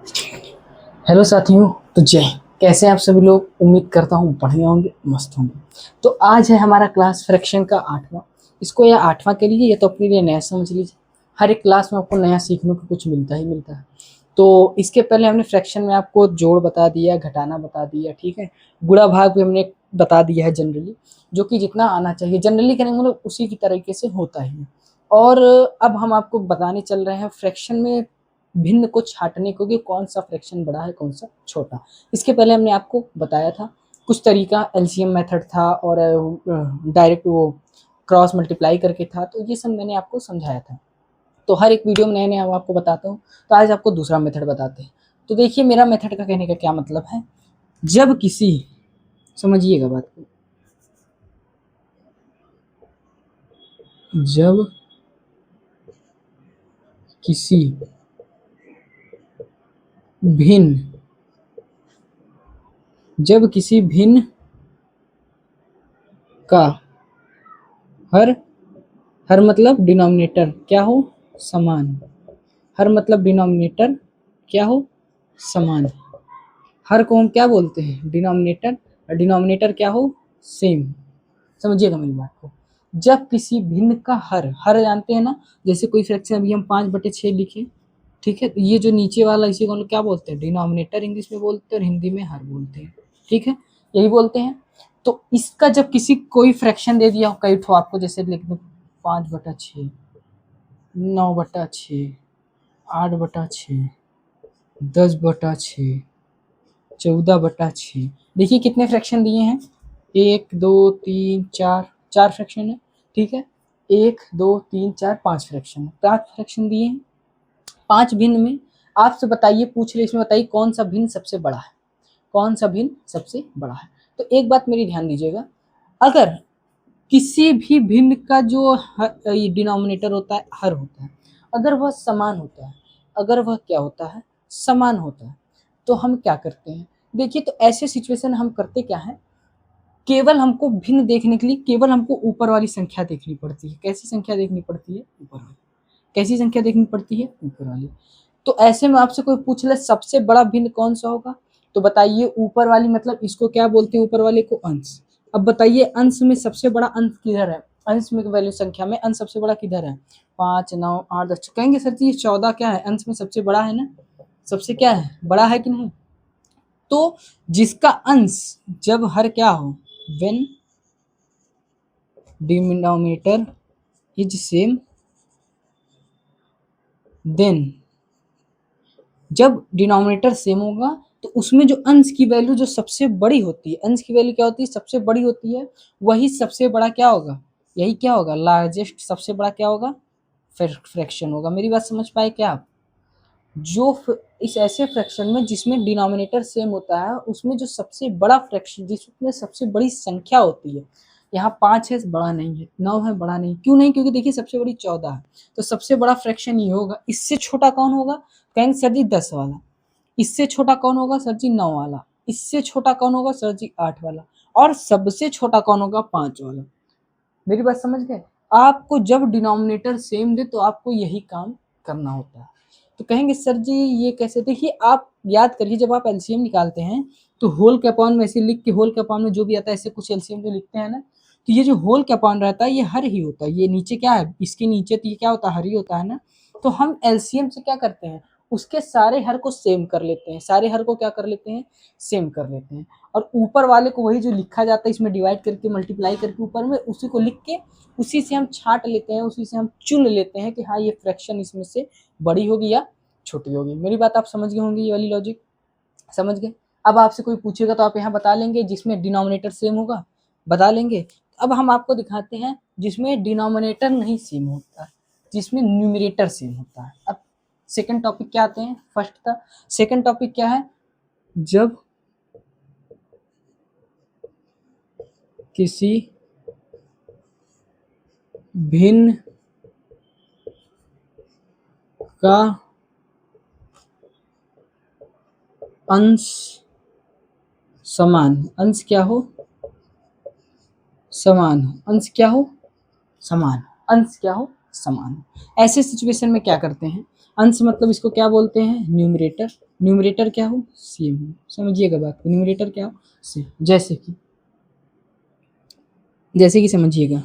Hello साथियों। तो जय कैसे हैं आप सभी लोग। उम्मीद करता हूँ बढ़िया होंगे, मस्त होंगे। तो आज है हमारा क्लास फ्रैक्शन का 8वां। इसको या 8वां के लिए ये तो अपने लिए नया समझ लीजिए। हर एक क्लास में आपको नया सीखने को कुछ मिलता ही मिलता है। तो इसके पहले हमने फ्रैक्शन में आपको जोड़ बता दिया, घटाना बता दिया, ठीक है। गुणा भाग भी हमने बता दिया है जनरली, जो कि जितना आना चाहिए जनरली करेंगे मतलब उसी की तरीके से होता ही है। और अब हम आपको बताने चल रहे हैं फ्रैक्शन में भिन्न को छाँटने को कि कौन सा फ्रैक्शन बड़ा है कौन सा छोटा। इसके पहले हमने आपको बताया था कुछ तरीका, एलसीएम मेथड था और डायरेक्ट वो क्रॉस मल्टीप्लाई करके था। तो ये सब मैंने आपको समझाया था। तो हर एक वीडियो में नए नए आपको बताता हूँ। तो आज आपको दूसरा मेथड बताते हैं। तो देखिए मेरा मेथड का कहने का क्या मतलब है। जब किसी, समझिएगा बात को, जब किसी भिन्न, जब किसी भिन्न का हर, हर मतलब डिनोमिनेटर क्या हो, समान। हर मतलब डिनोमिनेटर क्या हो, समान। हर को हम क्या बोलते हैं, डिनोमिनेटर। और डिनोमिनेटर क्या हो, सेम। समझिएगा मेरी बात को। जब किसी भिन्न का हर, हर जानते हैं ना, जैसे कोई फ्रैक्शन अभी हम 5/6 लिखे, ठीक है। तो ये जो नीचे वाला इसी को हम लोग क्या बोलते हैं, डिनोमिनेटर इंग्लिश में बोलते हैं और हिंदी में हर बोलते हैं, ठीक है। यही बोलते हैं। तो इसका जब किसी कोई फ्रैक्शन दे दिया हो कई ठो आपको, जैसे लिख दो 5/6, 9/6, 8/6, 10/6, 14/6। देखिए कितने फ्रैक्शन दिए हैं, 1 2 3 4, 4 फ्रैक्शन है, ठीक है। 1 2 3 4 5 फ्रैक्शन, 5 फ्रैक्शन दिए हैं। 5 भिन्न में आपसे बताइए, पूछ ले इसमें बताइए कौन सा भिन्न सबसे बड़ा है, कौन सा भिन्न सबसे बड़ा है। तो एक बात मेरी ध्यान दीजिएगा, अगर किसी भी भिन्न का जो डिनोमिनेटर होता है हर होता है, अगर वह समान होता है, अगर वह क्या होता है, समान होता है, तो हम क्या करते हैं। देखिए तो ऐसे सिचुएशन हम करते क्या है, केवल हमको भिन्न देखने के लिए केवल हमको ऊपर वाली संख्या देखनी पड़ती है। कैसी संख्या देखनी पड़ती है, ऊपर वाली। कैसी संख्या देखनी पड़ती है, ऊपर वाली। तो ऐसे में आपसे कोई पूछ ले सबसे बड़ा भिन्न कौन सा होगा, तो बताइए ऊपर वाली, मतलब इसको क्या बोलते हैं, ऊपर वाले को अंश। अब बताइए अंश में सबसे बड़ा अंश किधर है, अंश में वैल्यू संख्या में अंश सबसे बड़ा किधर है, 5 9 8 10। कहेंगे सर जी 14 क्या है, अंश में सबसे बड़ा है ना, सबसे क्या है, बड़ा है कि नहीं। तो जिसका अंश जब हर क्या हो, when denominator is same, then, जब डिनोमिनेटर सेम होगा तो उसमें जो अंश की वैल्यू जो सबसे बड़ी होती है, अंश की वैल्यू क्या होती है, सबसे बड़ी होती है, वही सबसे बड़ा क्या होगा, यही क्या होगा, लार्जेस्ट, सबसे बड़ा क्या होगा, फ्रैक्शन होगा। मेरी बात समझ पाए क्या आप। इस ऐसे फ्रैक्शन में जिसमें डिनोमिनेटर सेम होता है, उसमें जो सबसे बड़ा फ्रैक्शन, जिसमें सबसे बड़ी संख्या होती है, यहाँ 5 है बड़ा नहीं है, 9 है बड़ा नहीं, क्यों नहीं, क्योंकि देखिए सबसे बड़ी 14 है। तो सबसे बड़ा फ्रैक्शन ये होगा। इससे छोटा कौन होगा, कहेंगे सर जी 10 वाला। इससे छोटा कौन होगा सर जी, 9 वाला। इससे छोटा कौन होगा सर जी, 8 वाला। और सबसे छोटा कौन होगा, 5 वाला। मेरी बात समझ गए। आपको जब डिनोमिनेटर सेम दे तो आपको यही काम करना होता है। तो कहेंगे सर जी ये कैसे, देखिए आप याद करिए जब आप एलसीएम निकालते हैं तो होल के अपॉन में ऐसे लिख के, होल के अपॉन में जो भी आता है ऐसे कुछ एलसीएम जो लिखते हैं ना, तो ये जो होल के अपॉन रहता है ये हर ही होता है। ये नीचे क्या है, इसके नीचे तो ये क्या होता है, हर ही होता है ना। तो हम एलसीएम से क्या करते हैं, उसके सारे हर को सेम कर लेते हैं, सारे हर को क्या कर लेते हैं, सेम कर लेते हैं। और ऊपर वाले को वही जो लिखा जाता है इसमें डिवाइड करके मल्टीप्लाई करके ऊपर में उसी को लिख के उसी से हम छांट लेते हैं, उसी से हम चुन लेते हैं कि हाँ ये फ्रैक्शन इसमें से बड़ी होगी या छोटी होगी। मेरी बात आप समझ गए होंगे, ये वाली लॉजिक समझ गए। अब आपसे कोई पूछेगा तो आप यहाँ बता लेंगे जिसमें डिनोमिनेटर सेम होगा, बता लेंगे। अब हम आपको दिखाते हैं जिसमें डिनोमिनेटर नहीं सेम होता, जिसमें न्यूमरेटर सेम होता है। अब सेकंड टॉपिक क्या आते हैं, फर्स्ट था। सेकंड टॉपिक क्या है, जब किसी भिन्न का अंश समान, अंश क्या हो, समान, अंश क्या हो, समान, अंश क्या हो, समान। ऐसे सिचुएशन में क्या करते हैं, अंश मतलब इसको क्या बोलते हैं, न्यूमरेटर। न्यूमरेटर क्या हो, सेम हो। समझिएगा बात को, न्यूमरेटर क्या हो, सेम। जैसे कि समझिएगा,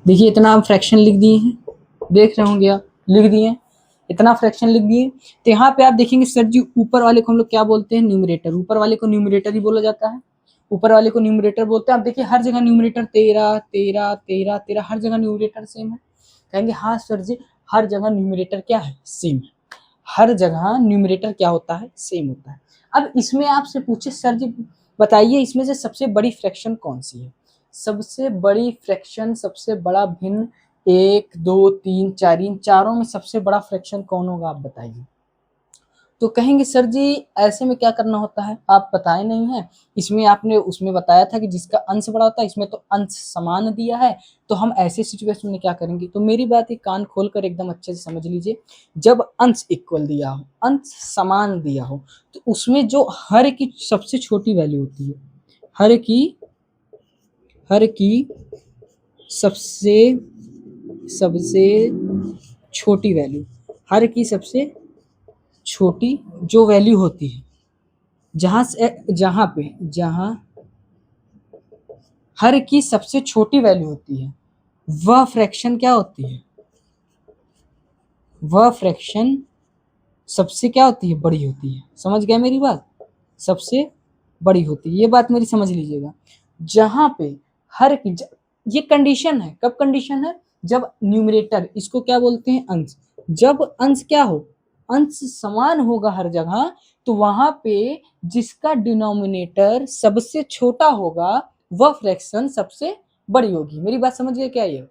देखिए इतना हम फ्रैक्शन लिख दिए हैं, देख रहे होंगे आप, लिख दिए हैं, इतना फ्रैक्शन लिख दिए। तो यहाँ पे आप देखेंगे सर जी, ऊपर वाले को हम लोग क्या बोलते हैं, न्यूमरेटर। ऊपर वाले को न्यूमरेटर ही बोला जाता है, ऊपर वाले को न्यूमरेटर बोलते हैं। आप देखिए हर जगह न्यूमरेटर 13 13 13 13, हर जगह न्यूमरेटर सेम है। कहेंगे हाँ सर जी, हर जगह न्यूमरेटर क्या है, सेम है। हर जगह न्यूमरेटर क्या होता है, सेम होता है। अब इसमें आपसे पूछे सर जी बताइए इसमें से सबसे बड़ी फ्रैक्शन कौन सी है। सबसे बड़ी फ्रैक्शन, सबसे बड़ा भिन्न, 1 2 3 4, इन चारों में सबसे बड़ा फ्रैक्शन कौन होगा, आप बताइए। तो कहेंगे सर जी ऐसे में क्या करना होता है, आप बताए नहीं है। इसमें आपने उसमें बताया था कि जिसका अंश बड़ा होता है, इसमें तो अंश समान दिया है। तो हम ऐसे सिचुएशन में क्या करेंगे, तो मेरी बात एक कान खोल कर एकदम अच्छे से समझ लीजिए। जब अंश इक्वल दिया हो, अंश समान दिया हो, तो उसमें जो हर की सबसे छोटी वैल्यू होती है, हर की सबसे सबसे छोटी वैल्यू, हर की सबसे छोटी जो वैल्यू होती है, जहां हर की सबसे छोटी वैल्यू होती है, वह फ्रैक्शन क्या होती है, वह फ्रैक्शन सबसे क्या होती है, बड़ी होती है। समझ गया मेरी बात, सबसे बड़ी होती है, ये बात मेरी समझ लीजिएगा। जहां पे हर की ये कंडीशन है, कब कंडीशन है, जब न्यूमरेटर, इसको क्या बोलते हैं, अंश। जब अंश क्या हो, अंश समान होगा हर जगह, तो वहां पे जिसका डिनोमिनेटर सबसे छोटा होगा, वह फ्रैक्शन सबसे बड़ी होगी। मेरी बात समझ गए क्या, ये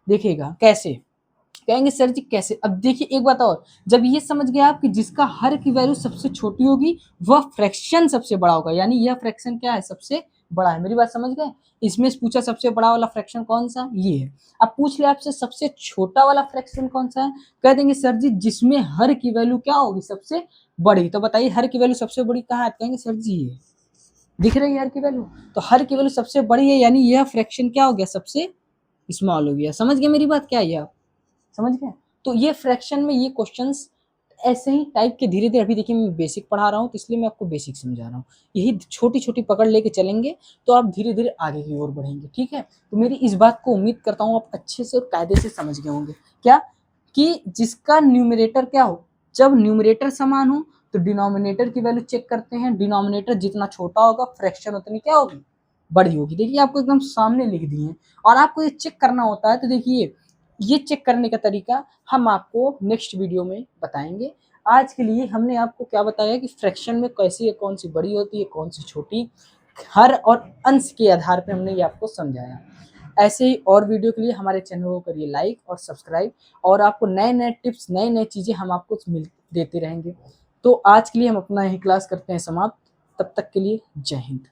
देखिएगा कैसे। कहेंगे सर जी कैसे, अब देखिए एक बात और, जब ये समझ गया आप कि जिसका हर की वैल्यू सबसे छोटी होगी, वह फ्रैक्शन सबसे बड़ा होगा, यानी यह फ्रैक्शन क्या है, सबसे बड़ा है। मेरी बात समझ गए। इसमें से पूछा सबसे बड़ा वाला फ्रैक्शन कौन सा, ये है। अब पूछ ले आपसे सबसे छोटा वाला फ्रैक्शन कौन सा है, कह देंगे सर जी जिसमें हर की वैल्यू क्या होगी, सबसे बड़ी। तो बताइए हर की वैल्यू सबसे बड़ी कहाँ है, कहेंगे सर जी ये दिख रही है हर की वैल्यू। तो हर की वैल्यू सबसे बड़ी है, यानी यह फ्रैक्शन क्या हो गया, सबसे स्मॉल हो गया। समझ गए मेरी बात क्या है, आप समझ गए। तो ये फ्रैक्शन में ये क्वेश्चंस ऐसे ही टाइप के धीरे धीरे, अभी देखिए मैं बेसिक पढ़ा रहा हूँ तो इसलिए मैं आपको बेसिक समझा रहा हूँ। यही छोटी छोटी पकड़ लेके चलेंगे तो आप धीरे धीरे आगे की ओर बढ़ेंगे, ठीक है। तो मेरी इस बात को उम्मीद करता हूँ आप अच्छे से और कायदे से समझ गए होंगे, क्या कि जिसका न्यूमरेटर क्या हो, जब न्यूमरेटर समान हो तो डिनोमिनेटर की वैल्यू चेक करते हैं, डिनोमिनेटर जितना छोटा होगा फ्रैक्शन उतनी क्या होगी, बड़ी होगी। देखिए आपको एकदम सामने लिख दिए हैं, और आपको ये चेक करना होता है। तो देखिए ये चेक करने का तरीका हम आपको नेक्स्ट वीडियो में बताएंगे। आज के लिए हमने आपको क्या बताया कि फ्रैक्शन में कैसी है, कौन सी बड़ी होती है, कौन सी छोटी, हर और अंश के आधार पर हमने ये आपको समझाया। ऐसे ही और वीडियो के लिए हमारे चैनल को करिए लाइक और सब्सक्राइब, और आपको नए नए टिप्स, नई नई चीज़ें हम आपको देते रहेंगे। तो आज के लिए हम अपना यही क्लास करते हैं समाप्त। तब तक के लिए जय हिंद।